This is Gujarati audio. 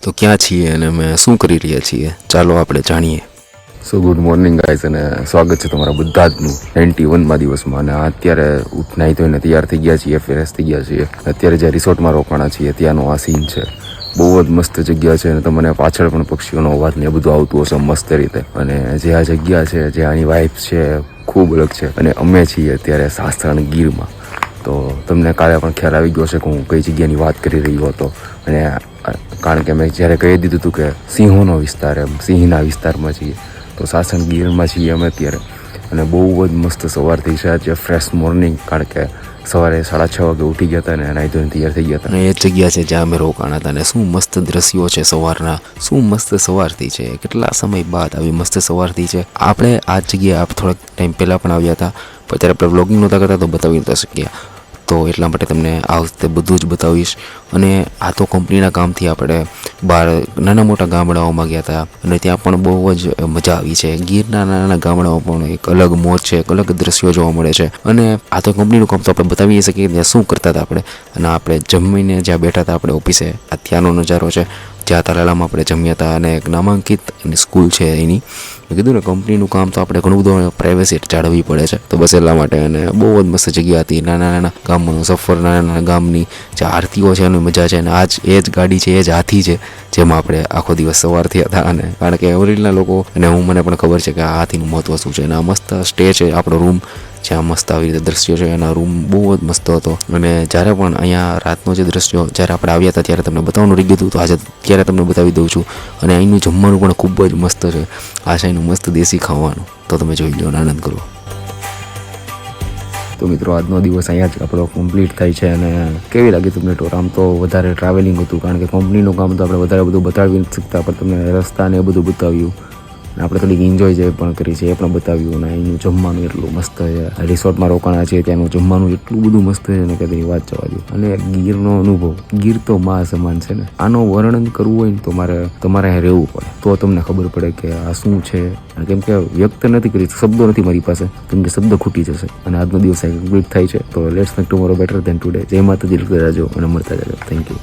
તો ક્યાં છીએ અને અમે શું કરી રહ્યા છીએ ચાલો આપણે જાણીએ. સો ગુડ મોર્નિંગ ગાઈઝ, અને સ્વાગત છે તમારા બધા જનું 91માં દિવસમાં. અને અત્યારે નાહી ધોઈને તૈયાર થઈ ગયા છીએ, ફ્રેશ થઈ ગયા છીએ. અત્યારે જે રિસોર્ટમાં રોકાણા છીએ ત્યાંનો આ સીન છે. બહુ જ મસ્ત જગ્યા છે અને તમને પાછળ પણ પક્ષીઓનો અવાજ ને એ બધું આવતું હશે મસ્ત રીતે. અને જે આ જગ્યા છે, જે આની વાઇબ્સ છે ખૂબ અલગ છે. અને અમે છીએ અત્યારે સાસણ ગીરમાં. તો તમને કાલે પણ ખ્યાલ આવી ગયો છે કે હું કઈ જગ્યાની વાત કરી રહ્યો હતો. અને કારણ કે મેં જ્યારે કહી દીધું હતું કે સિંહોનો વિસ્તાર, એમ સિંહના વિસ્તારમાં છીએ, તો સાસણ ગીરમાં છીએ અમે અત્યારે. અને બહુ જ મસ્ત સવાર થઈ છે આજે, ફ્રેશ મોર્નિંગ. કારણ કે સવારે 6:30 વાગે ઉઠી ગયા હતા ને નાહી ધોઈને તૈયાર થઈ ગયા હતા. અને એ જગ્યા છે જ્યાં અમે રોકાણા હતા. અને શું મસ્ત દ્રશ્યો છે સવારના, શું મસ્ત સવાર થઈ છે. કેટલા સમય બાદ આવી મસ્ત સવાર થઈ છે. આપણે આ જગ્યાએ થોડાક ટાઈમ પહેલાં પણ આવ્યા હતા, પણ ત્યારે આપણે વ્લોગિંગ નહોતા કરતા તો બતાવી નહોતા શક્યા. તો એટલા માટે તમને આ વખતે બધું જ બતાવીશ. અને આ તો કંપનીના કામથી આપણે બહાર નાના મોટા ગામડાઓમાં ગયા હતા અને ત્યાં પણ બહુ જ મજા આવી છે. ગીરના નાના ગામડાઓ પણ એક અલગ મોજ છે, એક અલગ દ્રશ્યો જોવા મળે છે. અને આ તો કંપનીનું કામ તો આપણે બતાવી શકીએ ત્યાં શું કરતા હતા આપણે. અને આપણે જમીને જ્યાં બેઠા હતા આપણે ઓફિસે, આ ત્યાંનો નજારો છે જ્યાં તાલાલામાં આપણે જમ્યા હતા. અને એક નામાંકિત સ્કૂલ છે એની. મેં કીધું ને કંપનીનું કામ તો આપણે ઘણું બધું પ્રાઇવેસી જાળવવી પડે છે, તો બસ એટલા માટે. અને બહુ જ મસ્ત જગ્યા હતી. નાના નાના ગામનું સફર, નાના નાના ગામની જે આરતીઓ છે એની મજા છે. અને આજ એ જ ગાડી છે, એ જ હાથી છે જેમાં આપણે આખો દિવસ સવાર થયા હતા. અને કારણ કે ઓરિજિનલ લોકો અને મને પણ ખબર છે કે આ હાથીનું મહત્વ શું છે. અને આ મસ્ત સ્ટે છે આપણો રૂમ, જ્યાં મસ્ત આવી રીતે દ્રશ્યો છે. એના રૂમ બહુ જ મસ્ત હતો. અને જ્યારે પણ અહીંયા રાતનો જે દ્રશ્યો જ્યારે આપણે આવ્યા હતા ત્યારે તમને બતાવવાનું રહી ગયું હતું, તો આજે ત્યારે તમને બતાવી દઉં છું. અને અહીંનું જમવાનું પણ ખૂબ જ મસ્ત છે. આ સાઈનું મસ્ત દેશી ખાવાનું તો તમે જોઈ લો અને આનંદ કરો. તો મિત્રો, આજનો દિવસ અહીંયા જ આપણો કમ્પ્લીટ થાય છે. અને કેવી લાગી તમને ટોર? આમ તો વધારે ટ્રાવેલિંગ હતું, કારણ કે કંપનીનું કામ તો આપણે વધારે બધું બતાવી નથી શકતા, પણ તમને રસ્તા ને એ બધું બતાવ્યું. આપણે થોડીક એન્જોય જે પણ કરી છે એ પણ બતાવ્યું. અને અહીંનું જમવાનું એટલું મસ્ત છે. રિસોર્ટમાં રોકાણા છે ત્યાંનું જમવાનું એટલું બધું મસ્ત છે ને કે તેની વાત જવા દો. અને ગીરનો અનુભવ, ગીર તો માં સમાન છે ને. આનો વર્ણન કરવું હોય ને તો તમારે અહીં રહેવું પડે, તો તમને ખબર પડે કે આ શું છે. કેમ કે વ્યક્ત નથી કરી, શબ્દો નથી મારી પાસે, કેમ કે શબ્દ ખૂટી જશે. અને આજનો દિવસ કમ્પ્લીટ થાય છે. તો let's make tomorrow better than today. જય માતાજી, લખતા જાજો અને મળતા જાજો. Thank you.